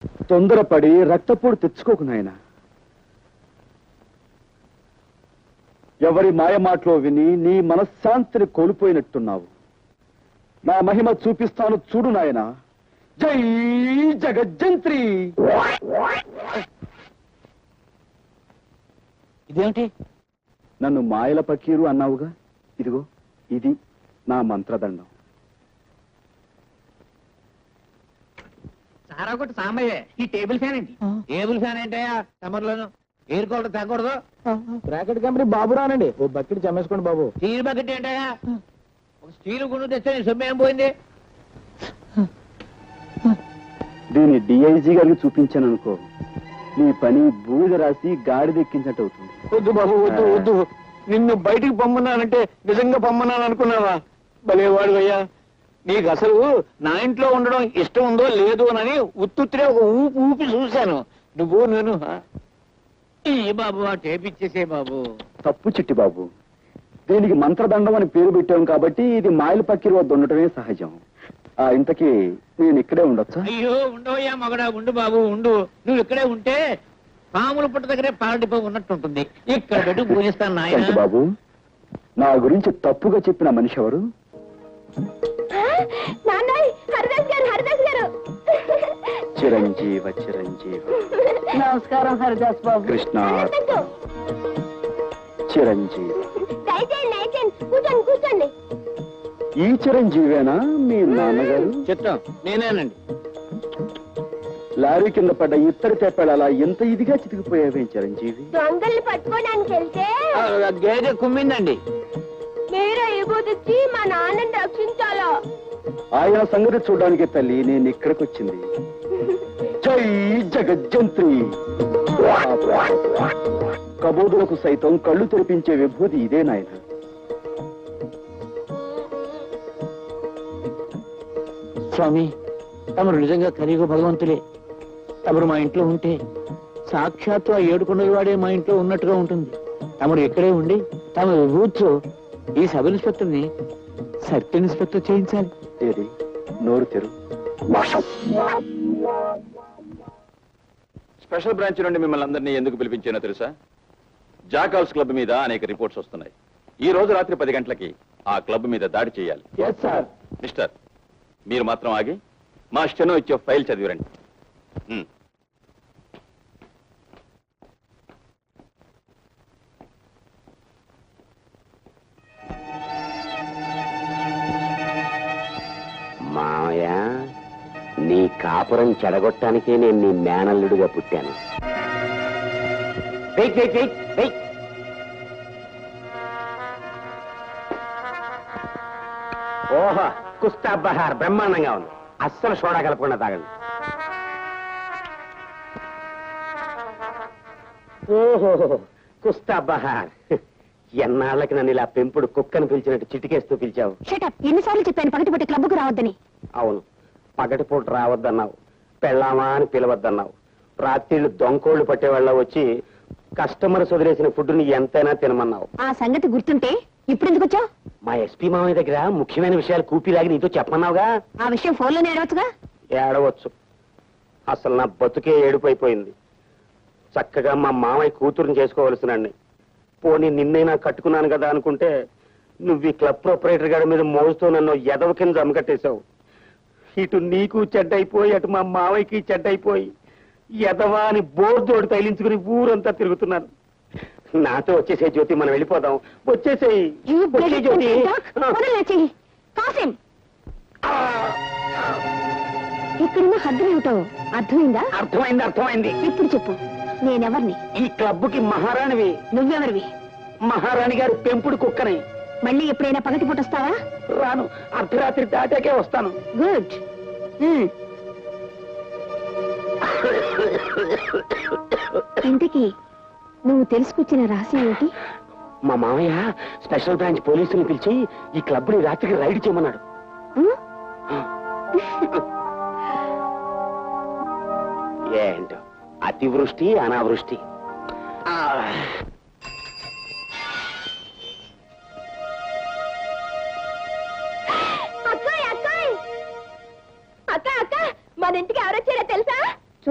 తొందరపడి రక్తపోటు తెచ్చుకోకు నాయనా. ఎవరి మాయమాటలో విని నీ మనశ్శాంతిని కోల్పోయినట్టున్నావు. నా మహిమ చూపిస్తాను చూడు నాయనా. జై జగజ్జంత్రి. ఇదేమిటి? నన్ను మాయల పకీరు అన్నావుగా, ఇదిగో ఇది నా మంత్రదండం. సారా కొట్టి సాంబయ్యే. ఈ టేబుల్ ఫ్యాన్ ఏంటి? టేబుల్ ఫ్యాన్ ఏంటయ్యా? సమ్మర్లోను ఎయిర్ కూలర్ తగ్గకూడదు. బ్రాకెట్ కంపెనీ బాబు రానండి, ఓ బకెట్ చమ్మేసుకోండి బాబు. స్టీల్ బకెట్ ఏంటయ్యా? ఒక స్టీల్ గుండు తెస్తే నీ సొమ్ము ఏం పోయింది? దీన్ని డిఐజీ గారికి చూపించాను అనుకో, నీ పని బూడిద రాసి గాడిదెక్కించినట్టు అవుతుంది. వద్దు బాబు, వద్దు వద్దు. నిన్ను బయటికి పొమ్మన్నానంటే నిజంగా పొమ్మన్నాను అనుకున్నావా? భలేవాడు అయ్యా. నీకు అసలు నా ఇంట్లో ఉండడం ఇష్టం ఉందో లేదో అని ఉత్తుత్తిరే ఒక ఊపి ఊపి చూశాను. నువ్వు నేను ఈ బాబు ఆ టేప్ ఇచ్చేసే బాబు. తప్పు చిట్టి బాబు, దీనికి మంత్రదండం అని పేరు పెట్టాం కాబట్టి ఇది మాయల పక్కిరి వద్ద ఉండటమే సహజం. ఇంతకీ నేను ఇక్కడే ఉండొచ్చా? అయ్యో ఉండవయ్యా మగడా, ఉండు బాబు ఉండు. నువ్వు ఇక్కడే ఉంటే పాముల పుట్ట దగ్గరే పాలడిపో ఉన్నట్టుంటుంది. ఇక్కడ పెట్టి పూజిస్తాను నాయన. బాబు, నా గురించి తప్పుగా చెప్పిన మనిషి ఎవరు? చిరంజీవ చిరంజీవ. నమస్కారం హరిదాస్ బాబు. కృష్ణ చిరంజీవి. కూర్చోండి. ఈ చిరంజీవేనా మీ నాన్నగారు? చిత్తం నేనేనండి. లారీ కింద పడ్డ ఇత్తడి తెప్పాడు అలా ఎంత ఇదిగా చితికిపోయావే చిరంజీవి? దొంగల్ని పట్టుకోవడానికి వెళ్తే గేదె కుమ్మిందండి. మీరు ఇవ్వదొచ్చి మా నాన్నని రక్షించాలా? ఆయన సంగతి చూడడానికి తల్లి నేను ఇక్కడికి వచ్చింది. జై జగజ్జంత్రి. కబోదులకు సైతం కళ్ళు తెరిపించే విభూతి ఇదే నాయన. స్వామి, తమరు నిజంగా కలియుగ భగవంతులే. తమరు మా ఇంట్లో ఉంటే సాక్షాత్తు ఆ ఏడుకొండల వాడే మా ఇంట్లో ఉన్నట్టుగా ఉంటుంది. తమరు ఇక్కడే ఉండి తమ విభూతితో ఈ సబ్ ఇన్స్పెక్టర్ని సర్కిల్ ఇన్స్పెక్టర్ చేయించాలి. ఏది నోరు తెరు. స్పెషల్ బ్రాంచ్ నుండి మిమ్మల్ని అందరినీ ఎందుకు పిలిపించానో తెలుసా? జాకాల్స్ క్లబ్ మీద అనేక రిపోర్ట్స్ వస్తున్నాయి. ఈ రోజు రాత్రి 10 గంటలకి ఆ క్లబ్ మీద దాడి చేయాలి. మిస్టర్, మీరు మాత్రం ఆగి మా స్టెనో ఇచ్చే ఫైల్ చదివిరండి. మావయ్య, నీ కాపురం చెడగొట్టానికే నేను నీ మేనల్లుడిగా పుట్టాను. ఓహో, కుస్తా బహార్ బ్రహ్మాండంగా ఉంది. అస్సలు సోడా కలపకుండా తాగండి. ఓహో, కుస్తా బహార్. ఎన్నాళ్ళకి నన్ను ఇలా పెంపుడు కుక్కను పిలిచినట్టు చిటికేస్తూ పిలిచావు. ఎన్నిసార్లు చెప్పాను పగటిపూట క్లబ్కు రావద్దని? అవును, పగటిపూట రావద్దన్నావు, పెళ్ళామా అని పిలవద్దన్నావు. రాత్రిళ్ళు దొంకోళ్లు పట్టేవాళ్ళ వచ్చి కస్టమర్స్ వదిలేసిన ఫుడ్ని ఎంతైనా తినమన్నావు. ఆ సంగతి గుర్తుంటే ఇప్పుడు ఎందుకు వచ్చావు? మా ఎస్పీ మామయ్య దగ్గర ముఖ్యమైన విషయాలు కూపిలాగి నీతో చెప్పమన్నావుగా. ఆ విషయం ఫోన్లోనే ఏడవచ్చుగా. ఏడవచ్చు. అసలు నా బతుకే ఏడుపైపోయింది. చక్కగా మా మామయ్య కూతురుని చేసుకోవలసినండి. పోనీ నిన్నైనా కట్టుకున్నాను కదా అనుకుంటే నువ్వు ఈ క్లబ్ ప్రొపరేటర్ గారి మీద మోజుతో నన్ను ఎదవ కింద జమకట్టేశావు. ఇటు నీకు చెడ్డైపోయి అటు మా మావయ్యకి చెడ్డైపోయి ఎదవా అని బోర్దోడు తైలించుకుని ఊరంతా తిరుగుతున్నాను. నాతో వచ్చేసే జ్యోతి, మనం వెళ్ళిపోదాం. వచ్చేసేయి జ్యోతి. ఇక్కడున్న హద్దులేమిటో అర్థమైందా? అర్థమైంది, అర్థమైంది. ఇప్పుడు చెప్పు, నేనెవర్ని? ఈ క్లబ్కి మహారాణివి. నువ్వెవరివి? మహారాణి గారి పెంపుడు కుక్కని. మళ్ళీ ఎప్పుడైనా పగటిపూట వస్తావా? రాను, అర్ధరాత్రి దాటాకే వస్తాను. గుడ్. ఇంతకీ నువ్వు తెలుసుకొచ్చిన రహస్యం ఏంటి? మా మామయ్య స్పెషల్ బ్రాంచ్ పోలీసుల్ని పిలిచి ఈ క్లబ్ ని రాత్రికి రైడ్ చేయమన్నాడు. ఏంటో అతివృష్టి అనావృష్టి. మన ఇంటికి ఎవరొచ్చారో తెలుసా?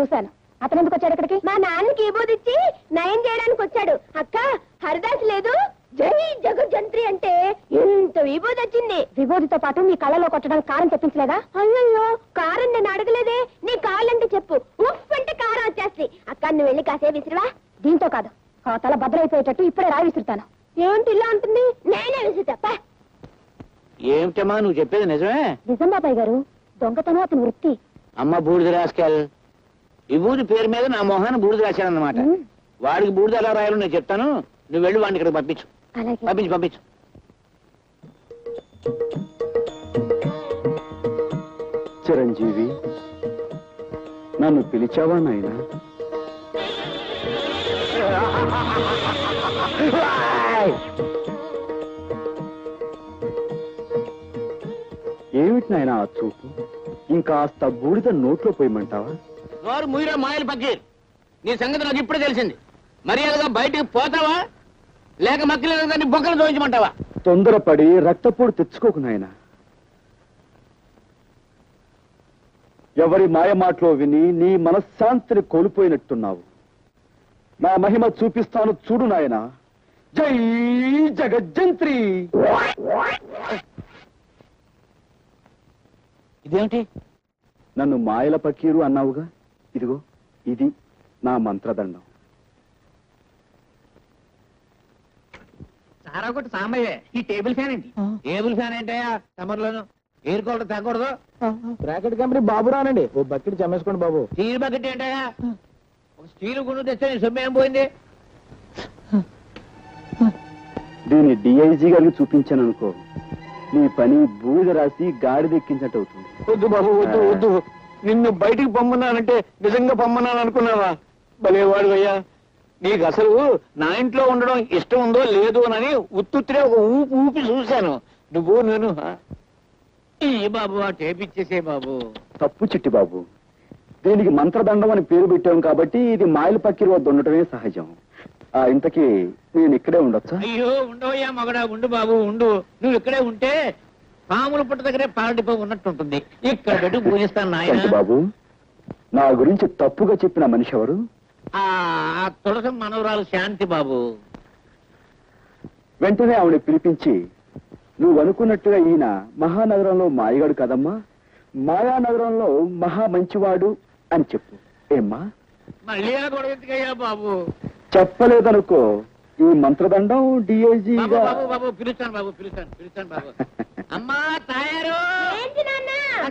చూశాను. అతను ఎందుకు వచ్చాడు ఇక్కడికి? మా నాన్నకి విభూది ఇచ్చి నయం చేయడానికి వచ్చాడు. అక్క హరిదాస్ లేదు, జై జగజ్జంత్రి అంటే ఎంత విభూది వచ్చింది. విభూతితో పాటు నీ కళ్ళలో కొట్టడానికి కారం చెప్పించలేదా? అయ్యో కారం నేను అడగలేదే. నీ కాళ్ళంటే చెప్పు, ఉఫ్ అంటే కారం వచ్చేస్తే. అక్క నువ్వు వెళ్ళి కాసే విసిరివా. దీంతో కాదు, ఆ తల భద్రైపోయేటట్టు ఇప్పుడే రాయి విసురుతాను. ఏంటి ఇలా ఉంటుంది? నేనే విసురుతా. ఏమిటమ్మా నువ్వు చెప్పేది నిజమే? నిజం బాబాయ్ గారు, దొంగతనం అతని వృత్తి. అమ్మ బూడిద రాసుకెళ్. విభూతి పేరు మీద నా మొహాన్ని బూడిద రాశానన్నమాట. వాడికి బూడిద ఎలా రాయాలో నేను చెప్తాను, నువ్వు వెళ్ళి వాడిని ఇక్కడికి పంపించు. అలాగే. పంపించు పంపించు. చిరంజీవి, నన్ను పిలిచావా నాయనా? ఏమిటి నాయనా ఆ చూపు? ఇంకాస్త బూడిద నోట్లో పోయమంటావా? నోరు ముయిరా మాయలు పక్కీర్. నీ సంగతి నాకు ఇప్పుడే తెలిసింది. మర్యాదగా బయటికి పోతావా లేక మక్కలేదు దాన్ని బొక్కలు దోయించమంటావా? తొందరపడి రక్తపోటు తెచ్చుకోకు నాయనా. ఎవరి మాయ మాటలో విని నీ మనశ్శాంతిని కోల్పోయినట్టున్నావు. నా మహిమ చూపిస్తాను చూడు నాయనా. జై జగజ్జంత్రి. ఇదేమిటి? నన్ను మాయల పకీరు అన్నావుగా, ఇదిగో ఇది నా మంత్రదండం. సారా కొట్టు సాంబయ్యే. ఈ టేబుల్ ఫ్యాన్ ఏంటి? టేబుల్ ఫ్యాన్ ఏంటయ్యా? సమ్మర్లోను ఏరుకోవడం తగ్గకూడదు. బ్రాకెట్ కంపెనీ బాబు రానండి, ఓ బకెట్ చమ్మేసుకోండి బాబు. స్టీల్ బకెట్ ఏంటయ్యా? ఒక స్టీల్ గుండు తెస్తే నీ సొమ్ము ఏం పోయింది? దీన్ని డిఐజీ గారికి చూపించాను అనుకో, నీ పని బూడిద రాసి గాడిదెక్కించట్టు అవుతుంది. వద్దు బాబు, వద్దు వద్దు. నిన్ను బయటికి పొమ్మన్నానంటే నిజంగా పొమ్మన్నాను అనుకున్నావా? భలేవాడు అయ్యా. నీకు అసలు నా ఇంట్లో ఉండడం ఇష్టం ఉందో లేదో అని ఉత్తుత్తిరే ఒక ఊపి ఊపి చూశాను. నువ్వు నేను ఈ బాబు ఆ టేప్ ఇచ్చేసే బాబు. తప్పు చిట్టి బాబు, దీనికి మంత్రదండం అని పేరు పెట్టాం కాబట్టి ఇది మాయల పక్కిరి వద్ద ఉండటమే సహజం. ఇంతకీ నేను ఇక్కడే ఉండొచ్చా? అయ్యో ఉండవయ్యా మగడా, ఉండు బాబు ఉండు. నువ్వు ఇక్కడే ఉంటే పాముల పుట్ట దగ్గరే పాలడిపో ఉన్నట్టుంటుంది. ఇక్కడ పెట్టి పూజిస్తాను ఏంటి నాయన. బాబు, నా గురించి తప్పుగా చెప్పిన మనిషి ఎవరు? ఆ తులసం మనవరాలు శాంతి బాబు. వెంటనే ఆవిడ పిలిపించి, నువ్వు అనుకున్నట్టుగా ఈయన మహానగరంలో మాయగాడు కదమ్మా, మాయానగరంలో మహా మంచివాడు అని చెప్పు. ఏమ్మా? మళ్ళీ ఆ గొడవ ఎందుకయ్యా బాబు? చెప్పలేదనుకో, ఈ మంత్రదండం బాబు డిఐజీగా. బాబు బాబు పిలుస్తాను బాబు, పిలుస్తాను బాబు. అమ్మా తయారు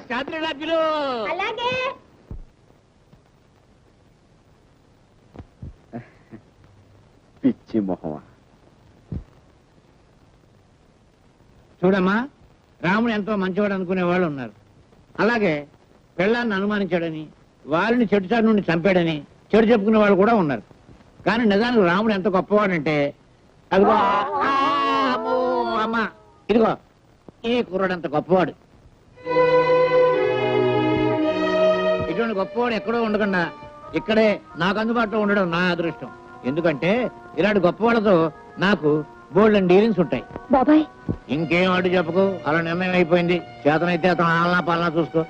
శాంతి రాజులు. అలాగే. పిచ్చి మొహమా. చూడమ్మా, రాముడు ఎంతో మంచివాడు అనుకునే వాళ్ళు ఉన్నారు. అలాగే పెళ్ళాన్ని అనుమానించాడని, వాళ్ళని చెడుచాటు నుండి చంపాడని చెడు చెప్పుకునే వాళ్ళు కూడా ఉన్నారు. కానీ నిజానికి రాముడు ఎంత గొప్పవాడంటే, అదిగో అమ్మో అమ్మ, ఇదిగో ఈ కుర్రాడు అంత గొప్పవాడు. ఇటువంటి గొప్పవాడు ఎక్కడో ఉండకుండా ఇక్కడే నాకు అందుబాటులో ఉండడం నా అదృష్టం. ఎందుకంటే ఇలాంటి గొప్పవాళ్ళతో నాకు బోల్డ్ అండ్ డీలింగ్స్ ఉంటాయి. బాబాయ్ ఇంకేం అడ్డు చెప్పకు, అలా నిర్ణయం అయిపోయింది. చేతనైతే అతను ఆలనా పాలనా చూసుకో.